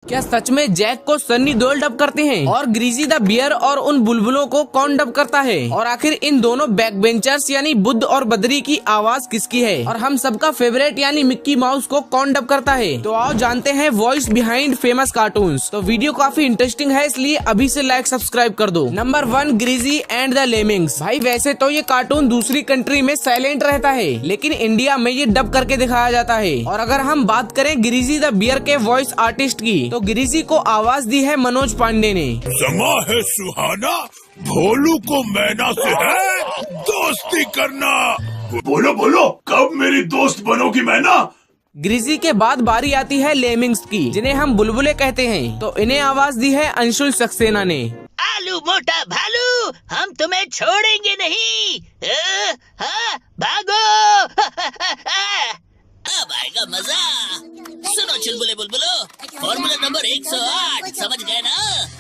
क्या सच में जैक को सन्नी देओल डब करते हैं? और ग्रीजी द बियर और उन बुलबुलों को कौन डब करता है? और आखिर इन दोनों बैक बेंचर्स यानी बुद्ध और बद्री की आवाज किसकी है? और हम सबका फेवरेट यानी मिक्की माउस को कौन डब करता है? तो आओ जानते हैं वॉइस बिहाइंड फेमस कार्टून्स। तो वीडियो काफी इंटरेस्टिंग है, इसलिए अभी से लाइक सब्सक्राइब कर दो। Number 1, greasy and the lemmings. भाई वैसे तो ये कार्टून दूसरी कंट्री में साइलेंट रहता है, लेकिन इंडिया में ये डब करके दिखाया जाता है। और अगर हम बात करें ग्रीजी द बियर के वॉइस आर्टिस्ट की, तो ग्रीजी को आवाज दी है मनोज पांडे ने। समा है सुहाना, भोलू को मैना से है दोस्ती करना। बोलो बोलो, कब मेरी दोस्त बनोगी मैना? ग्रीजी के बाद बारी आती है लेमिंग्स की, जिन्हें हम बुलबुले कहते हैं। तो इन्हें आवाज दी है अंशुल सक्सेना ने। आलू मोटा भालू, हम तुम्हें छोड़ेंगे नहीं। हाँ, भागो। अब आएगा मजा। सुनो चुलबुले बुलबुलो, फॉर्मूला नंबर 108 समझ गए ना?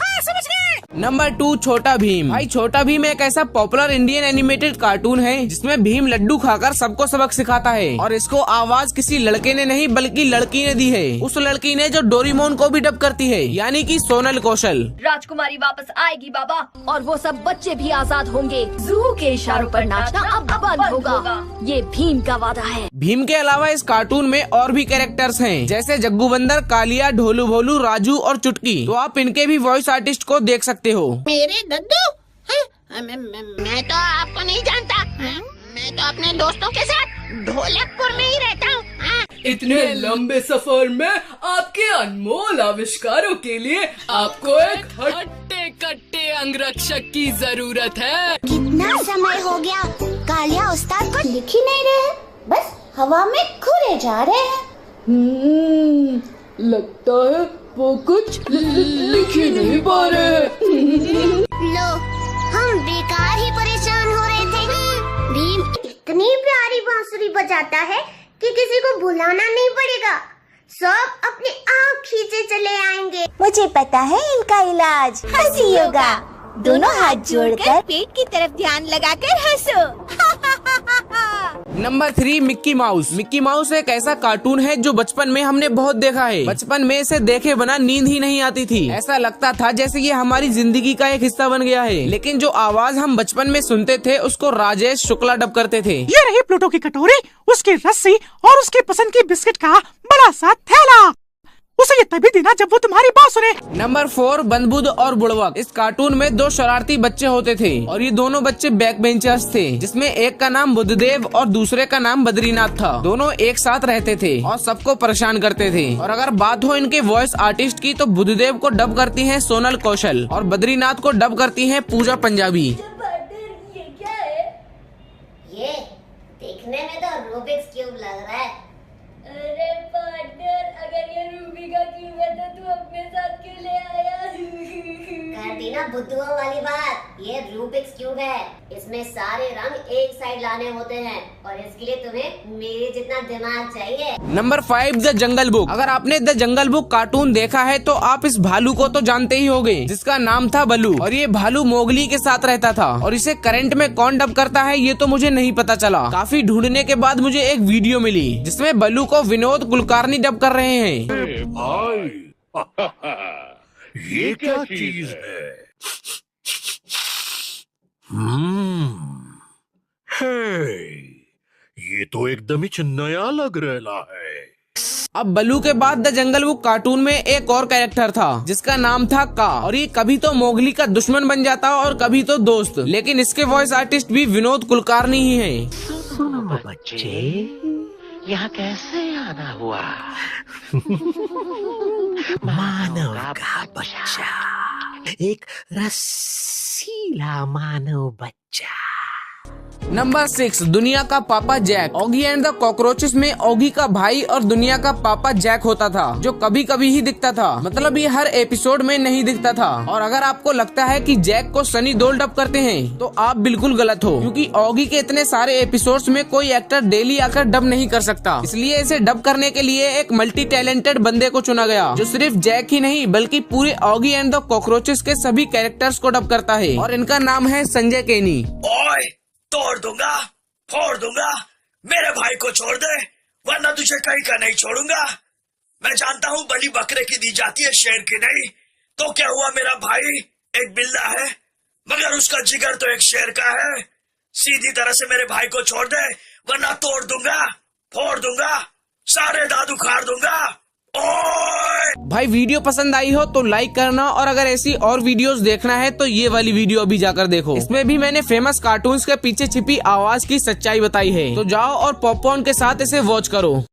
हाँ, समझ गए। नंबर 2, छोटा भीम। भाई छोटा भीम एक ऐसा पॉपुलर इंडियन एनिमेटेड कार्टून है जिसमें भीम लड्डू खाकर सबको सबक सिखाता है। और इसको आवाज किसी लड़के ने नहीं बल्कि लड़की ने दी है। उस लड़की ने जो डोरेमोन को भी डब करती है, यानी कि सोनल कौशल। राजकुमारी वापस आएगी बाबा, और वो सब बच्चे भी आजाद होंगे। जू के इशारों पर नाचना अब बंद होगा, ये भीम का वादा है। भीम के अलावा इस कार्टून में और भी कैरेक्टर्स हैं, जैसे जग्गू बंदर, कालिया, ढोलू भोलू, राजू और चुटकी। तो आप इनके भी वॉइस आर्टिस्ट को देख सकते हो। मेरे दद्दू? मैं तो आपको नहीं जानता। मैं तो अपने दोस्तों के साथ ढोलकपुर में ही रहता हूँ। इतने लंबे सफर में आपके अनमोल आविष्कारों के लिए आपको एक हट्टे कट्टे अंगरक्षक की जरूरत है। कितना समय हो गया, कालिया उस्ताद को लिख ही नहीं रहे, बस हवा में खुरे जा रहे हैं। लगता है वो कुछ लिख ही नहीं पा रहे। लो, हम बेकार ही परेशान हो रहे थे। भीम इतनी प्यारी बांसुरी बजाता है कि किसी को बुलाना नहीं पड़ेगा, सब अपने आप खींचे चले आएंगे। मुझे पता है इनका इलाज, हंसी योगा। दोनों हाथ जोड़कर पेट की तरफ ध्यान लगाकर हंसो। Number 3, Mickey mouse. Mickey mouse एक ऐसा कार्टून है जो बचपन में हमने बहुत देखा है। बचपन में इसे देखे बिना नींद ही नहीं आती थी। ऐसा लगता था जैसे ये हमारी जिंदगी का एक हिस्सा बन गया है। लेकिन जो आवाज हम बचपन में सुनते थे उसको राजेश शुक्ला डब करते थे। ये रही प्लूटो की कटोरी, उसकी रस्सी और उसके पसंद की बिस्किट का बड़ा सा थैला। उसे ये तभी देना जब वो तुम्हारी बात सुने। नंबर 4, बंदबुद और बुड़वक। इस कार्टून में 2 शरारती बच्चे होते थे और ये दोनों बच्चे बैक बेंचर्स थे, जिसमें एक का नाम बुद्धदेव और दूसरे का नाम बद्रीनाथ था। दोनों एक साथ रहते थे और सबको परेशान करते थे। और अगर बात हो इनके वॉइस आर्टिस्ट की, तो बुद्धदेव को डब करती है सोनल कौशल और बद्रीनाथ को डब करती है पूजा पंजाबी। ये क्या है? ये देखने में तो रूबिक्स क्यूब लग रहा है। अरे पार्टनर, अगर ये रूबी का क्यूब है तो तू अपने साथ क्यों ले आया? कर दी ना बुद्धुओं वाली बात। ये रूबिक्स क्यूब है, इसमें सारे रंग एक साइड लाने होते हैं और इसके लिए तुम्हें मेरे जितना दिमाग चाहिए। Number 5, the jungle book. अगर आपने द जंगल बुक कार्टून देखा है तो आप इस भालू को तो जानते ही होंगे, जिसका नाम था बलू। और ये भालू मोगली के साथ रहता था। और इसे करंट में कौन डब करता है ये तो मुझे नहीं पता चला। काफी ढूंढने के बाद मुझे एक वीडियो मिली जिसमें बलू को विनोद कुलकर्णी डब कर रहे हैं। भाई ये क्या चीज है? हे, ये तो एकदम ही नया लग रहा है। अब बलू के बाद द जंगल बुक कार्टून में एक और कैरेक्टर था जिसका नाम था का। और ये कभी तो मोगली का दुश्मन बन जाता और कभी तो दोस्त। लेकिन इसके वॉइस आर्टिस्ट भी विनोद कुलकर्णी ही हैं। सुनो बच्चे, यहाँ कैसे आना हुआ? मानव का बच्चा, एक रसीला मानव बच्चा। नंबर 6, दुनिया का पापा Jack. Oggy and the cockroaches में ऑगी का भाई और दुनिया का पापा जैक होता था, जो कभी कभी ही दिखता था। मतलब ये हर एपिसोड में नहीं दिखता था। और अगर आपको लगता है कि जैक को सनी देओल डब करते हैं तो आप बिल्कुल गलत हो, क्योंकि ऑगी के इतने सारे एपिसोड्स में कोई एक्टर डेली आकर डब नहीं कर सकता। इसलिए इसे डब करने के लिए एक मल्टी टैलेंटेड बंदे को चुना गया, जो सिर्फ जैक ही नहीं बल्कि पूरे ऑगी एंड द कॉकरोचेस के सभी कैरेक्टर्स को डब करता है। और इनका नाम है संजय केनी। ओए, तोड़ दूंगा, फोड़ दूंगा, मेरे भाई को छोड़ दे, वरना तुझे कहीं का नहीं छोड़ूंगा। मैं जानता हूँ बलि बकरे की दी जाती है, शेर की नहीं। तो क्या हुआ, मेरा भाई एक बिल्ला है मगर उसका जिगर तो एक शेर का है। सीधी तरह से मेरे भाई को छोड़ दे वरना तोड़ दूंगा, फोड़ दूंगा, सारे दांत उखाड़ दूंगा। ओए! भाई वीडियो पसंद आई हो तो लाइक करना, और अगर ऐसी और वीडियोस देखना है तो ये वाली वीडियो अभी जाकर देखो। इसमें भी मैंने फेमस कार्टून्स के पीछे छिपी आवाज की सच्चाई बताई है। तो जाओ और पॉपकॉर्न के साथ इसे वॉच करो।